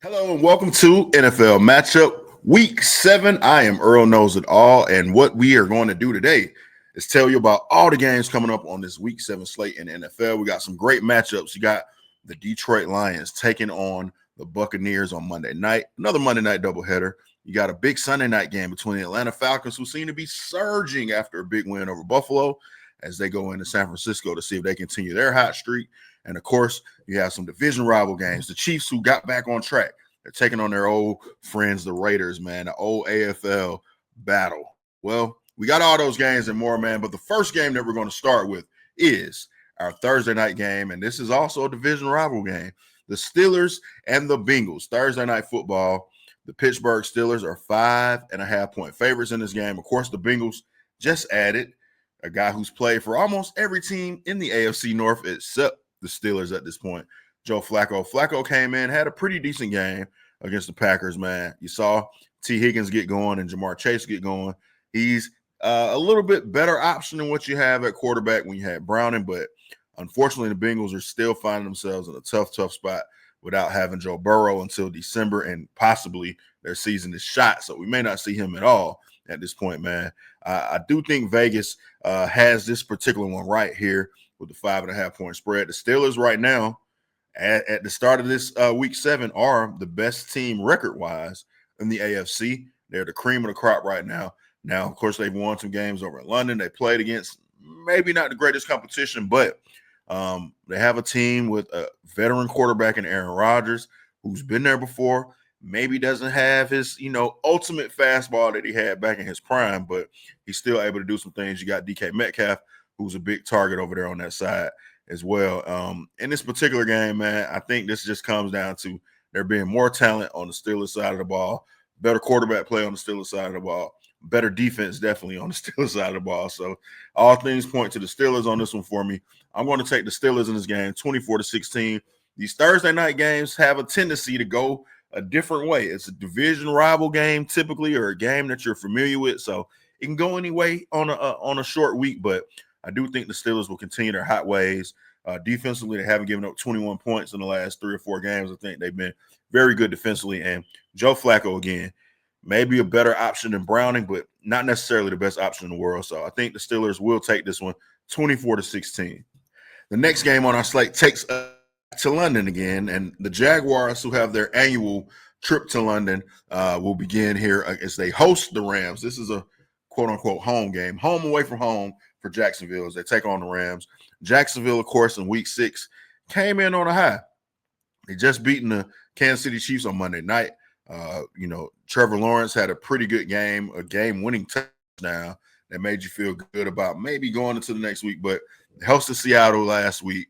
Hello and welcome to NFL Matchup Week 7. I am Earl Knows It All, and what we are going to do today is tell you about all the games coming up on this Week 7 slate in the NFL. We got some great matchups. You got the Detroit Lions taking on the Buccaneers on Monday night, another Monday night doubleheader. You got a big Sunday night game between the Atlanta Falcons, who seem to be surging after a big win over Buffalo, as they go into San Francisco to see if they continue their hot streak. And, of course, you have some division rival games. The Chiefs, who got back on track, they're taking on their old friends, the Raiders, man, the old AFL battle. Well, we got all those games and more, man. But the first game that we're going to start with is our Thursday night game, and this is also a division rival game. The Steelers and the Bengals, Thursday night football. The Pittsburgh Steelers are 5.5-point favorites in this game. Of course, the Bengals just added a guy who's played for almost every team in the AFC North except the Steelers at this point, Joe Flacco. Flacco came in, had a pretty decent game against the Packers, man. You saw T. Higgins get going and Jamar Chase get going. He's a little bit better option than what you have at quarterback when you had Browning, but unfortunately the Bengals are still finding themselves in a tough spot without having Joe Burrow until December, and possibly their season is shot, so we may not see him at all at this point, man. I do think Vegas has this particular one right here with the 5.5-point spread. The Steelers right now at the start of this Week 7 are the best team record-wise in the AFC. They're the cream of the crop right now. Now, of course, they've won some games over in London. They played against maybe not the greatest competition, but they have a team with a veteran quarterback in Aaron Rodgers, who's been there before. Maybe doesn't have his, ultimate fastball that he had back in his prime, but he's still able to do some things. You got DK Metcalf, who's a big target over there on that side as well. In this particular game, man, I think this just comes down to there being more talent on the Steelers side of the ball, better quarterback play on the Steelers side of the ball, better defense definitely on the Steelers side of the ball. So all things point to the Steelers on this one for me. I'm going to take the Steelers in this game, 24-16. These Thursday night games have a tendency to go a different way. It's a division rival game typically, or a game that you're familiar with, so it can go any way on a short week, but I do think the Steelers will continue their hot ways. Defensively, they haven't given up 21 points in the last 3 or 4 games. I think they've been very good defensively. And Joe Flacco, again, maybe a better option than Browning, but not necessarily the best option in the world. So I think the Steelers will take this one 24-16. The next game on our slate takes us to London again. And the Jaguars, who have their annual trip to London, will begin here as they host the Rams. This is a quote-unquote home game, home away from home for Jacksonville as they take on the Rams. Jacksonville, of course, in Week 6 came in on a high. They just beaten the Kansas City Chiefs on Monday night. Trevor Lawrence had a pretty good game, a game-winning touchdown that made you feel good about maybe going into the next week. But they hosted Seattle last week.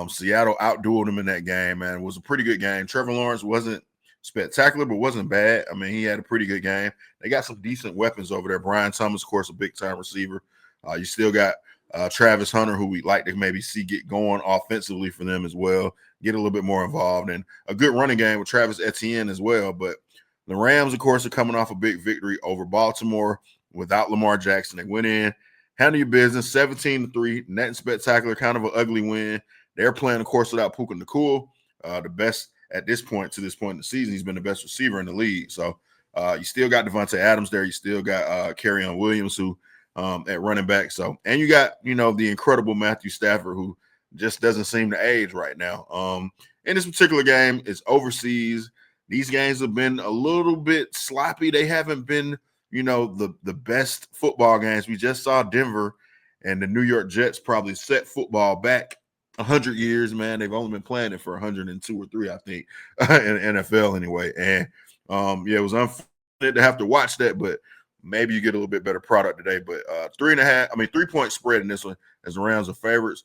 Seattle outdueled them in that game, man. It was a pretty good game. Trevor Lawrence wasn't spectacular, but wasn't bad. I mean, he had a pretty good game. They got some decent weapons over there. Brian Thomas, of course, a big-time receiver. You still got Travis Hunter, who we'd like to maybe see get going offensively for them as well, get a little bit more involved, and a good running game with Travis Etienne as well. But the Rams, of course, are coming off a big victory over Baltimore without Lamar Jackson. They went in, handle your business, 17-3, nothing spectacular, kind of an ugly win. They're playing, of course, without Puka Nacua, the best at this point to this point in the season. He's been the best receiver in the league. So you still got Devontae Adams there. You still got Kerryon Williams, who at running back. So, and you got, the incredible Matthew Stafford, who just doesn't seem to age right now. In this particular game, it's overseas. These games have been a little bit sloppy. They haven't been, the best football games. We just saw Denver and the New York Jets probably set football back 100 years, man. They've only been playing it for 102 or 3, I think, in the NFL anyway. And, it was unfortunate to have to watch that, but maybe you get a little bit better product today. But 3-point spread in this one as the Rams are favorites.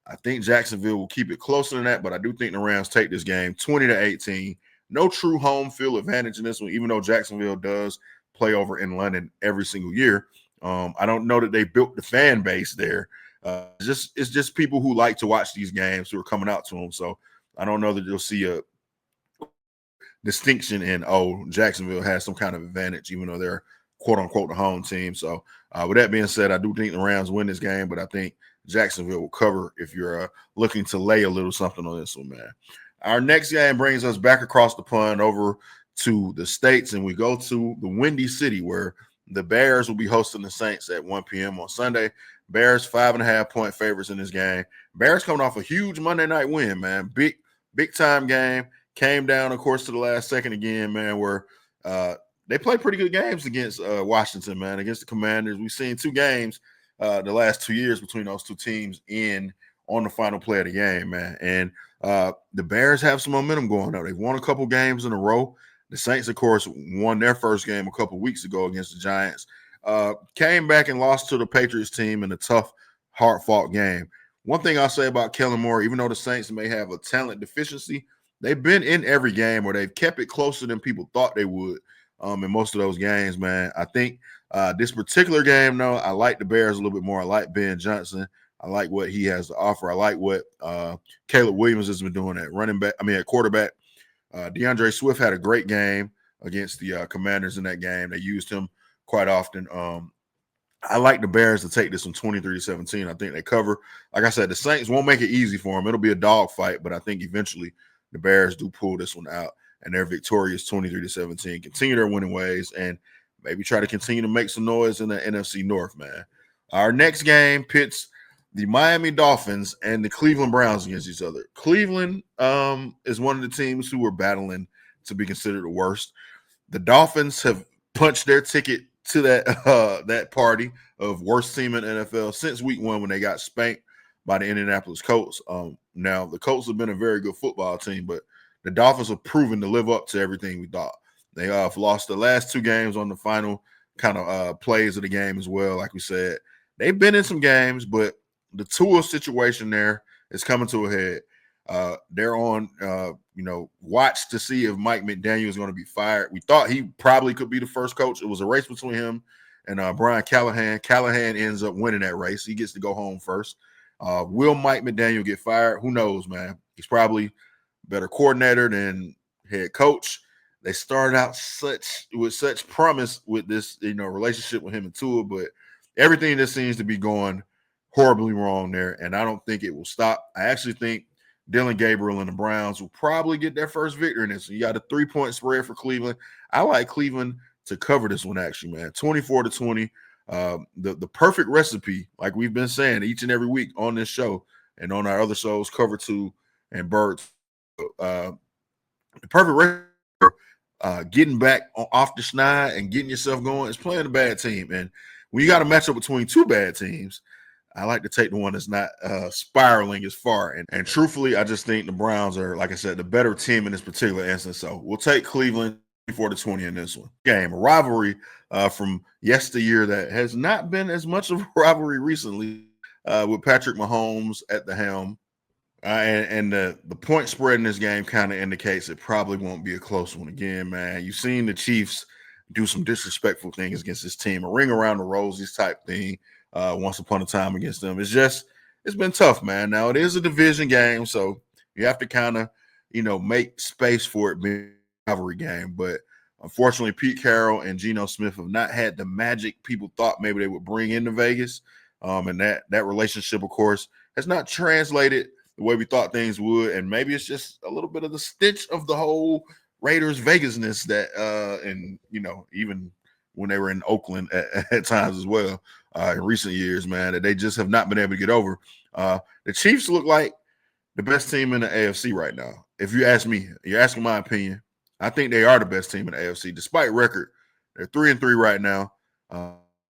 I think Jacksonville will keep it closer than that, but I do think the Rams take this game 20-18. No true home field advantage in this one, even though Jacksonville does play over in London every single year. I don't know that they built the fan base there. It's just people who like to watch these games who are coming out to them. So I don't know that you'll see a distinction in, Jacksonville has some kind of advantage, even though they're quote-unquote the home team. So with that being said, I do think the Rams win this game, but I think Jacksonville will cover if you're looking to lay a little something on this one, man. Our next game brings us back across the pond over to the States, and we go to the Windy City where the Bears will be hosting the Saints at 1 p.m. on Sunday. Bears 5.5-point favorites in this game. Bears coming off a huge Monday night win, man. Big time game. Came down, of course, to the last second again, man, where they play pretty good games against Washington, man, against the Commanders. We've seen two games the last 2 years between those two teams on the final play of the game, man. And the Bears have some momentum going up. They've won a couple games in a row. The Saints, of course, won their first game a couple weeks ago against the Giants. Came back and lost to the Patriots team in a tough, hard-fought game. One thing I'll say about Kellen Moore, even though the Saints may have a talent deficiency, they've been in every game or they've kept it closer than people thought they would in most of those games, man. I think this particular game, though, I like the Bears a little bit more. I like Ben Johnson. I like what he has to offer. I like what Caleb Williams has been doing at quarterback. DeAndre Swift had a great game against the Commanders in that game. They used him quite often. I like the Bears to take this one 23-17. I think they cover. Like I said, the Saints won't make it easy for them. It'll be a dogfight, but I think eventually the Bears do pull this one out, and they're victorious 23-17. Continue their winning ways, and maybe try to continue to make some noise in the NFC North, man. Our next game pits the Miami Dolphins and the Cleveland Browns against each other. Cleveland is one of the teams who are battling to be considered the worst. The Dolphins have punched their ticket to that party of worst team in NFL since week 1 when they got spanked by the Indianapolis Colts. Now, the Colts have been a very good football team, but the Dolphins have proven to live up to everything we thought. They have lost the last 2 games on the final kind of plays of the game as well. Like we said, they've been in some games, but the Tua situation there is coming to a head. They're on, watch to see if Mike McDaniel is going to be fired. We thought he probably could be the first coach. It was a race between him and Brian Callahan. Callahan ends up winning that race. He gets to go home first. Will Mike McDaniel get fired? Who knows, man? He's probably better coordinator than head coach. They started out with such promise with this, relationship with him and Tua, but everything just seems to be going horribly wrong there, and I don't think it will stop. I actually think Dylan Gabriel and the Browns will probably get their first victory in this. You got a 3-point spread for Cleveland. I like Cleveland to cover this one, actually, man. 24-20. The perfect recipe, like we've been saying each and every week on this show and on our other shows, Cover 2 and Birds. The perfect recipe for getting back off the schneid and getting yourself going is playing a bad team. And when you got a matchup between 2 bad teams, I like to take the one that's not spiraling as far. And truthfully, I just think the Browns are, like I said, the better team in this particular instance. So we'll take Cleveland 24-20 in this one. Game, a rivalry from yesteryear that has not been as much of a rivalry recently with Patrick Mahomes at the helm. And the point spread in this game kind of indicates it probably won't be a close one again, man. You've seen the Chiefs do some disrespectful things against this team, a ring around the rosies type thing. Once upon a time against them. It's been tough, man. Now it is a division game, so you have to kind of, make space for it being a rivalry game. But unfortunately, Pete Carroll and Geno Smith have not had the magic people thought maybe they would bring into Vegas. And that relationship, of course, has not translated the way we thought things would. And maybe it's just a little bit of the stench of the whole Raiders Vegasness that, even when they were in Oakland at times as well. In recent years, man, that they just have not been able to get over. The Chiefs look like the best team in the AFC right now. If you ask me, you're asking my opinion. I think they are the best team in the AFC, despite record. They're 3-3 right now,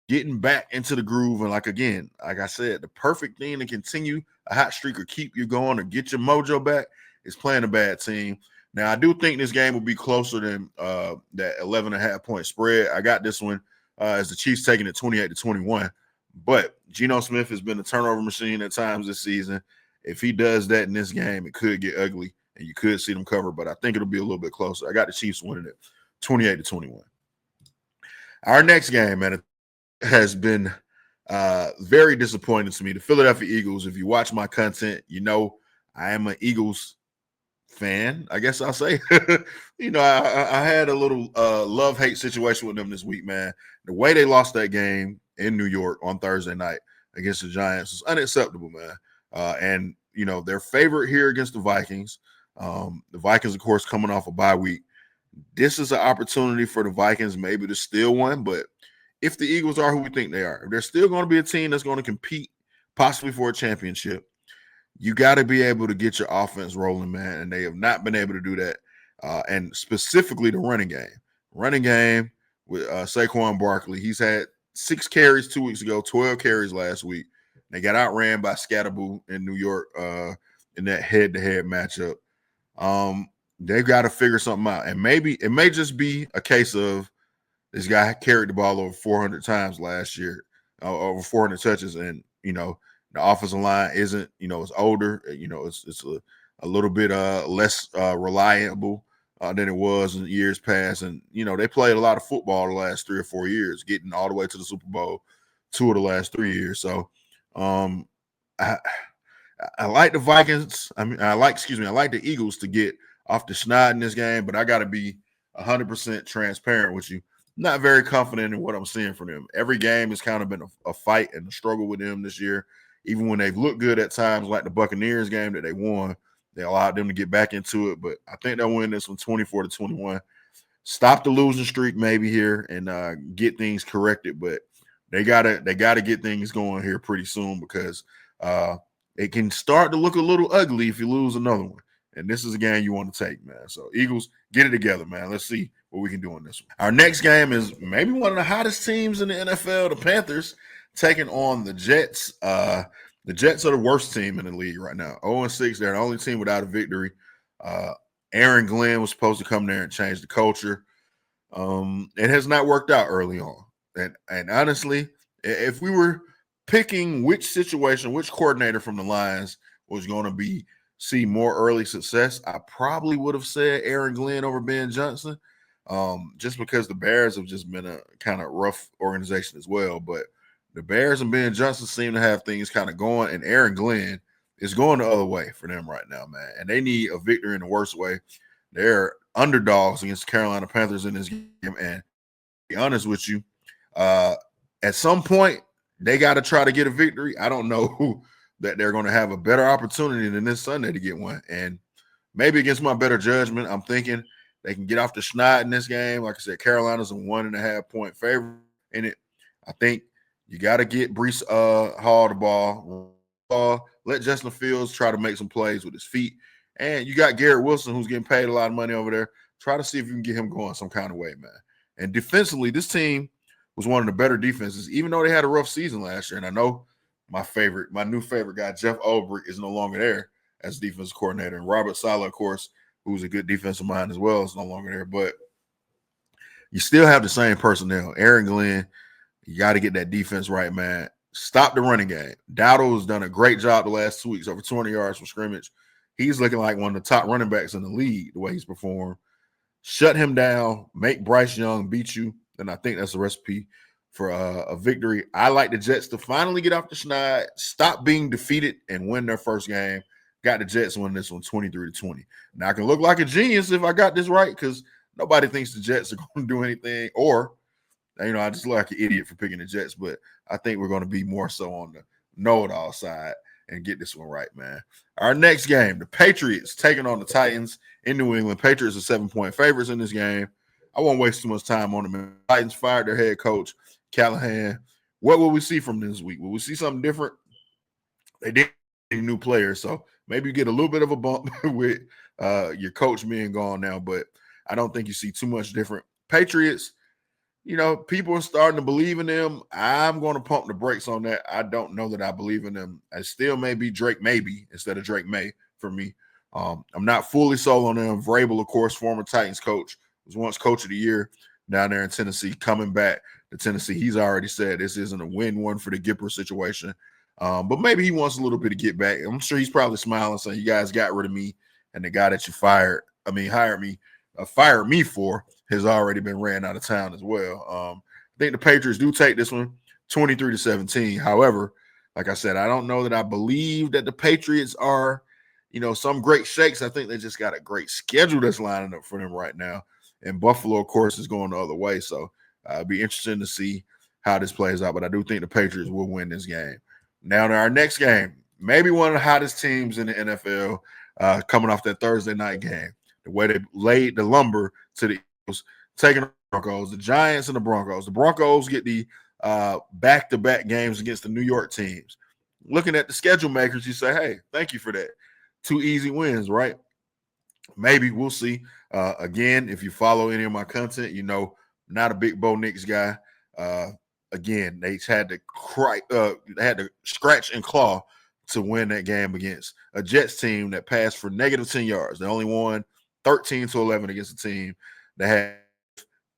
getting back into the groove. And like I said, the perfect thing to continue a hot streak or keep you going or get your mojo back is playing a bad team. Now, I do think this game will be closer than that 11.5-point spread. I got this one as the Chiefs taking it 28-21. But Geno Smith has been a turnover machine at times this season. If he does that in this game, it could get ugly, and you could see them cover. But I think it'll be a little bit closer. I got the Chiefs winning it 28-21. Our next game, man, has been very disappointing to me. The Philadelphia Eagles, if you watch my content, I am an Eagles fan, I guess I'll say. I had a little love-hate situation with them this week, man. The way they lost that game in New York on Thursday night against the Giants was unacceptable, man. And their favorite here against the Vikings. The Vikings, of course, coming off a bye week. This is an opportunity for the Vikings maybe to steal one, but if the Eagles are who we think they are, if they're still going to be a team that's going to compete possibly for a championship, you got to be able to get your offense rolling, man, and they have not been able to do that, and specifically the running game. Running game with Saquon Barkley, he's had 6 carries 2 weeks ago, 12 carries last week. They got outran by Scatterboo in New York in that head-to-head matchup. They've got to figure something out. And maybe it may just be a case of this guy carried the ball over 400 times last year, over 400 touches. And, the offensive line isn't, it's older. It's a little bit less reliable than it was in years past. And, they played a lot of football the last 3 or 4 years, getting all the way to the Super Bowl 2 of the last 3 years. So I like the Vikings. I like the Eagles to get off the schneid in this game, but I got to be 100% transparent with you. Not very confident in what I'm seeing from them. Every game has kind of been a fight and a struggle with them this year. Even when they've looked good at times, like the Buccaneers game that they won, they allowed them to get back into it. But I think they'll win this one 24-21. Stop the losing streak maybe here and get things corrected. But they gotta get things going here pretty soon because it can start to look a little ugly if you lose another one. And this is a game you want to take, man. So Eagles, get it together, man. Let's see what we can do in this one. Our next game is maybe one of the hottest teams in the NFL, the Panthers, taking on the Jets. The Jets are the worst team in the league right now. 0-6, they're the only team without a victory. Aaron Glenn was supposed to come there and change the culture. It has not worked out early on. And honestly, if we were picking which coordinator from the Lions was going to see more early success, I probably would have said Aaron Glenn over Ben Johnson, just because the Bears have just been a kind of rough organization as well. But the Bears and Ben Johnson seem to have things kind of going, and Aaron Glenn is going the other way for them right now, man. And they need a victory in the worst way. They're underdogs against the Carolina Panthers in this game. And to be honest with you, at some point, they got to try to get a victory. I don't know that they're going to have a better opportunity than this Sunday to get one. And maybe against my better judgment, I'm thinking they can get off the schneid in this game. Like I said, Carolina's a 1.5-point favorite in it. I think you got to get Breece Hall the ball. Let Justin Fields try to make some plays with his feet. And you got Garrett Wilson, who's getting paid a lot of money over there. Try to see if you can get him going some kind of way, man. And defensively, this team was one of the better defenses, even though they had a rough season last year. And I know my new favorite guy, Jeff Ulbrich, is no longer there as defensive coordinator. And Robert Saleh, of course, who's a good defensive mind as well, is no longer there. But you still have the same personnel. Aaron Glenn, you got to get that defense right, man. Stop the running game. Dowdle has done a great job the last 2 weeks, over 200 yards from scrimmage. He's looking like one of the top running backs in the league, the way he's performed. Shut him down, make Bryce Young beat you, and I think that's a recipe for a victory. I like the Jets to finally get off the schneid, stop being defeated, and win their first game. Got the Jets winning this one 23-20. Now, I can look like a genius if I got this right because nobody thinks the Jets are going to do anything, or I just look like an idiot for picking the Jets, but I think we're going to be more so on the know-it-all side and get this one right, man. Our next game, the Patriots taking on the Titans in New England. Patriots are 7-point favorites in this game. I won't waste too much time on them. The Titans fired their head coach, Callahan. What will we see from this week? Will we see something different? They did new players, so maybe you get a little bit of a bump with your coach being gone now, but I don't think you see too much different. Patriots, people are starting to believe in them. I'm going to pump the brakes on that. I don't know that I believe in them. I still may be Drake maybe instead of Drake May for me. I'm not fully sold on them. Vrabel, of course, former Titans coach, was once coach of the year down there in Tennessee, coming back to Tennessee. He's already said this isn't a win-one for the Gipper situation. But maybe he wants a little bit of get back. I'm sure he's probably smiling saying, you guys got rid of me, and the guy that you fired me for has already been ran out of town as well. I think the Patriots do take this one 23-17. However, like I said, I don't know that I believe that the Patriots are, some great shakes. I think they just got a great schedule that's lining up for them right now. And Buffalo, of course, is going the other way. So it'll be interesting to see how this plays out. But I do think the Patriots will win this game. Now, to our next game, maybe one of the hottest teams in the NFL, coming off that Thursday night game. The way they laid the lumber to the Eagles, taking the Broncos, the Giants and the Broncos. The Broncos get the back-to-back games against the New York teams. Looking at the schedule makers, you say, hey, thank you for that. 2 easy wins, right? Maybe we'll see. Again, if you follow any of my content, you know, not a big Bo Nix guy. Again, they had to scratch and claw to win that game against a Jets team that passed for negative 10 yards. They only won 13-11 against a team that had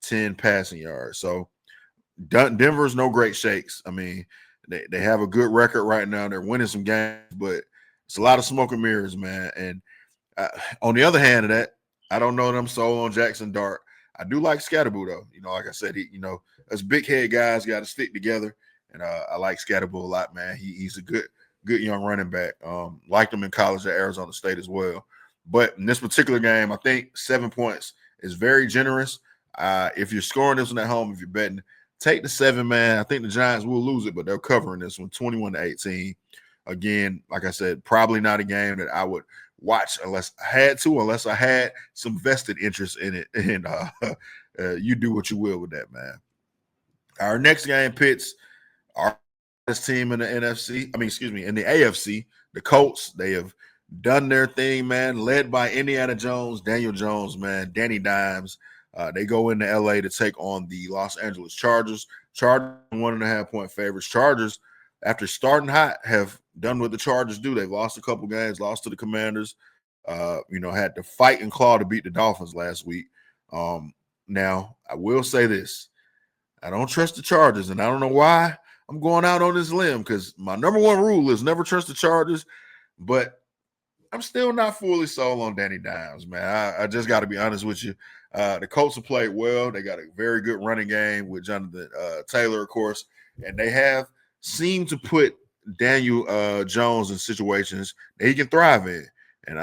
10 passing yards. So Denver's no great shakes. I mean, they have a good record right now. They're winning some games, but it's a lot of smoke and mirrors, man. And on the other hand of that, I don't know that I'm sold on Jackson Dart. I do like Scatterboo, though. You know, like I said, us big head guys got to stick together. And I like Scatterboo a lot, man. He's a good young running back. Liked him in college at Arizona State as well. But in this particular game, I think 7 points is very generous. If you're scoring this one at home, if you're betting, take the 7, man. I think the Giants will lose it, but they're covering this one 21-18. Again, like I said, probably not a game that I would watch unless I had some vested interest in it. And you do what you will with that, man. Our next game pits our team in the in the AFC, the Colts. They have done their thing, man, led by Indiana Jones, Daniel Jones, man, Danny Dimes. They go into LA to take on the Los Angeles Chargers. Chargers 1.5-point favorites. Chargers, after starting hot, have done what the Chargers do. They've lost a couple games, lost to the Commanders, had to fight and claw to beat the Dolphins last week. Now, I will say this. I don't trust the Chargers, and I don't know why I'm going out on this limb, because my number one rule is never trust the Chargers, but I'm still not fully sold on Danny Dimes, man. I just got to be honest with you. The Colts have played well. They got a very good running game with Jonathan Taylor, of course, and they have seemed to put Daniel Jones in situations that he can thrive in. And,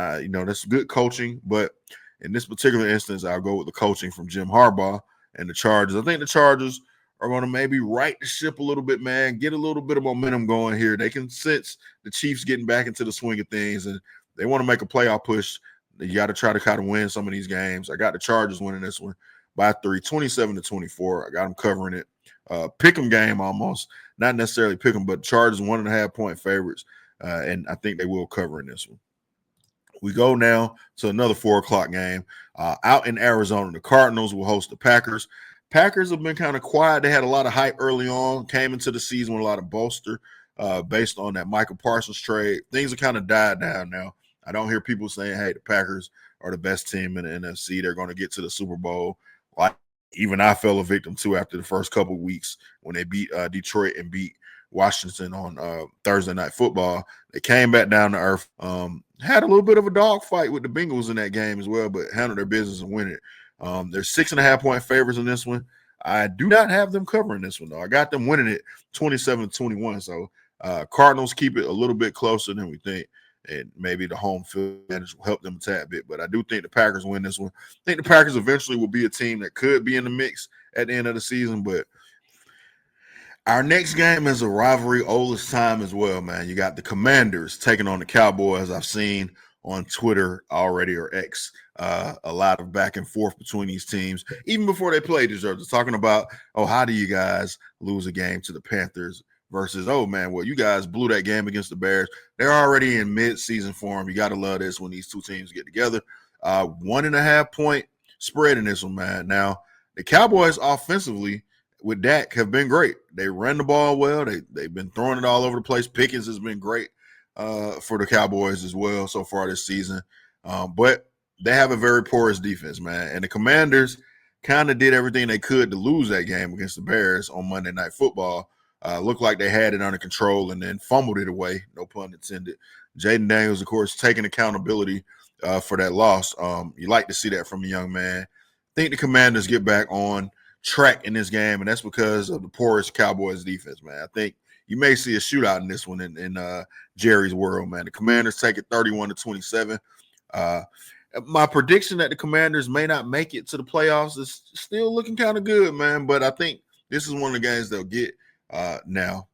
that's good coaching. But in this particular instance, I'll go with the coaching from Jim Harbaugh and the Chargers. I think the Chargers are going to maybe right the ship a little bit, man, get a little bit of momentum going here. They can sense the Chiefs getting back into the swing of things, and they want to make a playoff push. You got to try to kind of win some of these games. I got the Chargers winning this one by 3, 27-24. I got them covering it. Pick 'em game almost. Not necessarily pick 'em, but Chargers 1.5-point favorites, and I think they will cover in this one. We go now to another 4 o'clock game out in Arizona. The Cardinals will host the Packers. Packers have been kind of quiet. They had a lot of hype early on, came into the season with a lot of bolster based on that Michael Parsons trade. Things have kind of died down now. I don't hear people saying, hey, the Packers are the best team in the NFC. They're going to get to the Super Bowl. Like, even I fell a victim, too, after the first couple of weeks when they beat Detroit and beat Washington on Thursday Night Football. They came back down to earth. Had a little bit of a dogfight with the Bengals in that game as well, but handled their business and win it. They're 6.5-point favorites in this one. I do not have them covering this one, though. I got them winning it 27-21. So Cardinals keep it a little bit closer than we think, and maybe the home field advantage will help them a tad bit. But I do think the Packers win this one. I think the Packers eventually will be a team that could be in the mix at the end of the season. But our next game is a rivalry, oldest time as well, man. You got the Commanders taking on the Cowboys. I've seen on Twitter already, or X, a lot of back and forth between these teams, even before they played each other, talking about, how do you guys lose a game to the Panthers versus, you guys blew that game against the Bears. They're already in mid-season form. You got to love this when these two teams get together. 1.5-point spread in this one, man. Now, the Cowboys offensively with Dak have been great. They run the ball well. They've been throwing it all over the place. Pickens has been great for the Cowboys as well so far this season. But they have a very porous defense, man. And the Commanders kind of did everything they could to lose that game against the Bears on Monday Night Football. Looked like they had it under control and then fumbled it away, no pun intended. Jaden Daniels, of course, taking accountability for that loss. You like to see that from a young man. I think the Commanders get back on track in this game, and that's because of the porous Cowboys defense, man. I think you may see a shootout in this one in Jerry's world, man. The Commanders take it 31-27. My prediction that the Commanders may not make it to the playoffs is still looking kind of good, man. But I think this is one of the games they'll get now.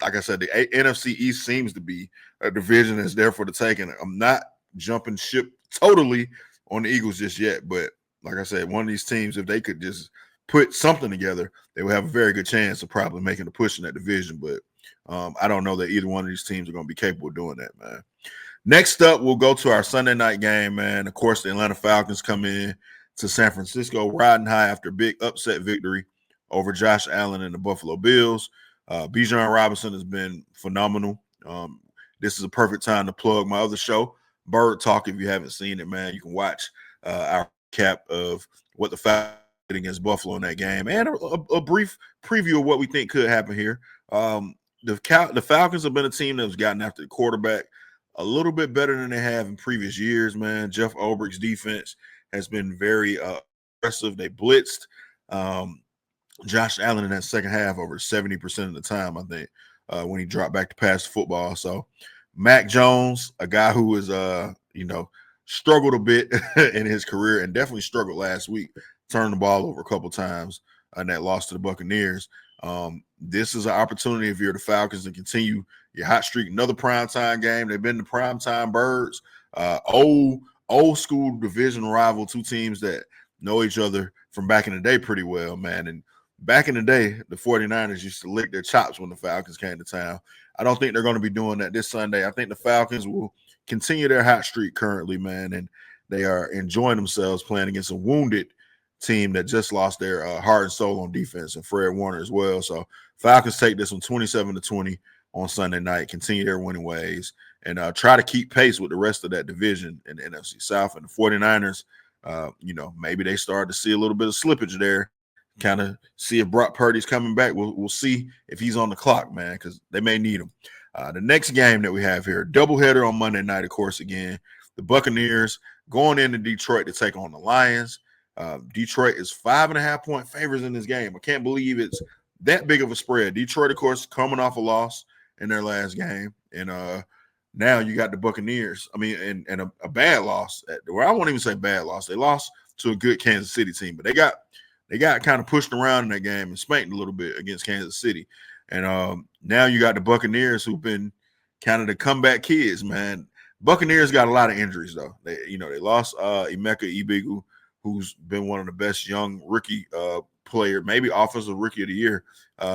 Like I said, the NFC East seems to be a division that's there for the taking. I'm not jumping ship totally on the Eagles just yet. But like I said, one of these teams, if they could just put something together, they would have a very good chance of probably making a push in that division. But I don't know that either one of these teams are going to be capable of doing that, man. Next up, we'll go to our Sunday night game, man. Of course, the Atlanta Falcons come in to San Francisco riding high after a big upset victory over Josh Allen and the Buffalo Bills. Bijan Robinson has been phenomenal. This is a perfect time to plug my other show, Bird Talk. If you haven't seen it, man, you can watch our recap of what the Falcons did against Buffalo in that game and a brief preview of what we think could happen here. The Falcons have been a team that's gotten after the quarterback a little bit better than they have in previous years, man. Jeff Ulbricht's defense has been very aggressive. They blitzed Josh Allen in that second half over 70% of the time, I think, when he dropped back to pass the football. So Mac Jones, a guy who was, struggled a bit in his career and definitely struggled last week, turned the ball over a couple times in that loss to the Buccaneers. This is an opportunity if you're the Falcons to continue your hot streak. Another primetime game. They've been the primetime Birds. Old school division rival, two teams that know each other from back in the day pretty well, man. And back in the day, the 49ers used to lick their chops when the Falcons came to town. I don't think they're going to be doing that this Sunday. I think the Falcons will continue their hot streak currently, man, and they are enjoying themselves playing against a wounded team that just lost their heart and soul on defense and Fred Warner as well. So Falcons take this one 27-20 on Sunday night, continue their winning ways, and try to keep pace with the rest of that division in the NFC South. And the 49ers, maybe they start to see a little bit of slippage there, kind of see if Brock Purdy's coming back. We'll see if he's on the clock, man, because they may need him. The next game that we have here, doubleheader on Monday night, of course, again, the Buccaneers going into Detroit to take on the Lions. Detroit is 5.5-point favorites in this game. I can't believe it's that big of a spread. Detroit, of course, coming off a loss in their last game. And now you got the Buccaneers. I mean, and a bad loss. I won't even say bad loss. They lost to a good Kansas City team, but they got kind of pushed around in that game and spanked a little bit against Kansas City. And now you got the Buccaneers who've been kind of the comeback kids, man. Buccaneers got a lot of injuries, though. They lost Emeka Egbuka, who's been one of the best young rookie player, maybe offensive rookie of the year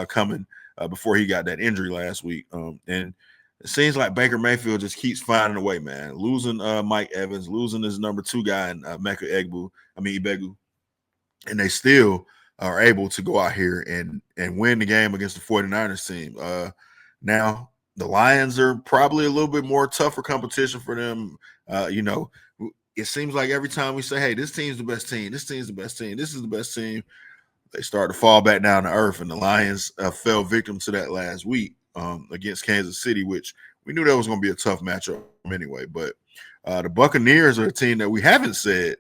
coming before he got that injury last week. And it seems like Baker Mayfield just keeps finding a way, man. Losing Mike Evans, losing his number 2 guy in Emeka Egbuka, and they still are able to go out here and win the game against the 49ers team. Now, the Lions are probably a little bit more tougher competition for them. It seems like every time we say, hey, this team's the best team, this team's the best team, this is the best team, they start to fall back down to earth, and the Lions fell victim to that last week against Kansas City, which we knew that was going to be a tough matchup anyway. But the Buccaneers are a team that we haven't said,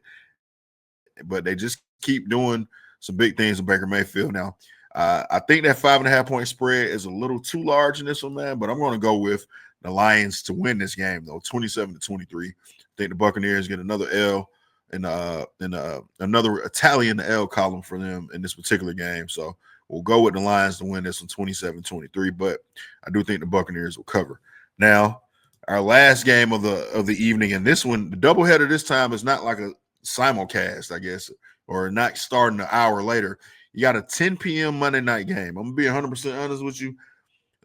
but they just keep doing some big things with Baker Mayfield. Now, I think that 5.5-point spread is a little too large in this one, man, but I'm going to go with the Lions to win this game, though, 27-23. I think the Buccaneers get another L and another Italian L column for them in this particular game. So we'll go with the Lions to win this one 27-23, but I do think the Buccaneers will cover. Now, our last game of the evening, and this one, the doubleheader this time is not like a simulcast, I guess, or not starting an hour later. You got a 10 p.m. Monday night game. I'm going to be 100% honest with you.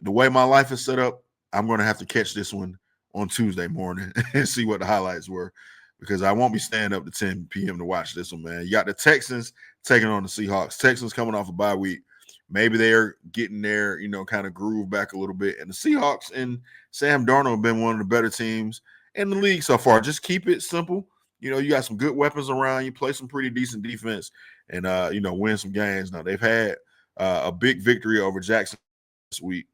The way my life is set up, I'm going to have to catch this one on Tuesday morning and see what the highlights were, because I won't be staying up to 10 p.m. to watch this one, man. You got the Texans taking on the Seahawks. Texans coming off a bye week. Maybe they're getting their, kind of groove back a little bit. And the Seahawks and Sam Darnold have been one of the better teams in the league so far. Just keep it simple. You got some good weapons around. You play some pretty decent defense and, win some games. Now, they've had a big victory over Jackson this week,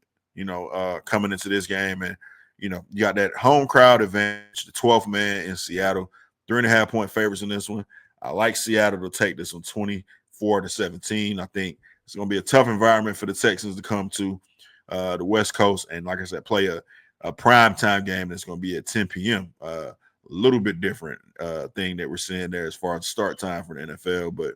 coming into this game. And, you got that home crowd advantage, the 12th man in Seattle, 3.5-point favorites in this one. I like Seattle to take this one 24-17. I think it's going to be a tough environment for the Texans to come to the West Coast. And like I said, play a primetime game that's going to be at 10 p.m. A little bit different thing that we're seeing there as far as start time for the NFL. But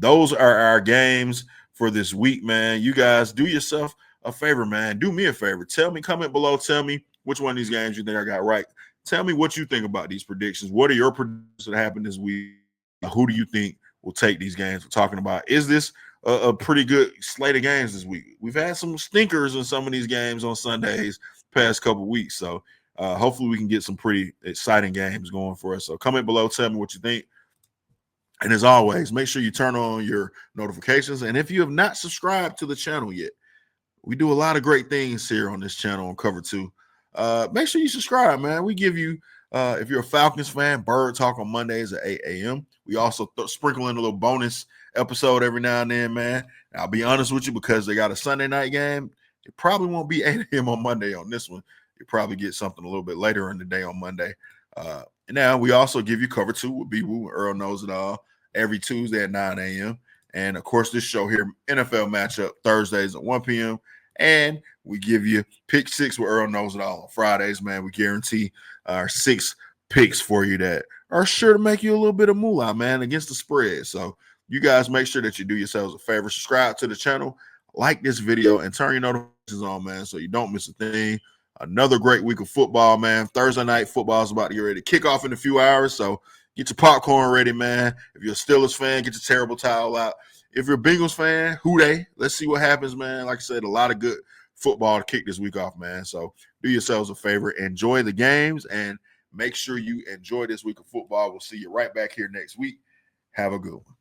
those are our games for this week, man. You guys do yourself a favor, man. Do me a favor. Comment below. Tell me which one of these games you think I got right. Tell me what you think about these predictions. What are your predictions that happened this week? Who do you think will take these games we're talking about? Is this a pretty good slate of games this week? We've had some stinkers in some of these games on Sundays past couple weeks. So hopefully we can get some pretty exciting games going for us. So comment below, tell me what you think. And as always, make sure you turn on your notifications. And if you have not subscribed to the channel yet, we do a lot of great things here on this channel on Cover 2. Make sure you subscribe, man. We give you, if you're a Falcons fan, Bird Talk on Mondays at 8 a.m. We also sprinkle in a little bonus episode every now and then, man. And I'll be honest with you, because they got a Sunday night game, it probably won't be 8 a.m. on Monday on this one. You'll probably get something a little bit later in the day on Monday. And now we also give you Cover 2 with B-Woo. Earl knows it all every Tuesday at 9 a.m. And, of course, this show here, NFL Matchup, Thursdays at 1 p.m. And we give you Pick 6 with Earl Knows It All on Fridays, man. We guarantee our 6 picks for you that are sure to make you a little bit of moolah, man, against the spread. So you guys make sure that you do yourselves a favor. Subscribe to the channel, like this video, and turn your notifications on, man, so you don't miss a thing. Another great week of football, man. Thursday night football is about to get ready to kick off in a few hours, so get your popcorn ready, man. If you're a Steelers fan, get your terrible towel out. If you're a Bengals fan, who they? Let's see what happens, man. Like I said, a lot of good football to kick this week off, man. So do yourselves a favor. Enjoy the games, and make sure you enjoy this week of football. We'll see you right back here next week. Have a good one.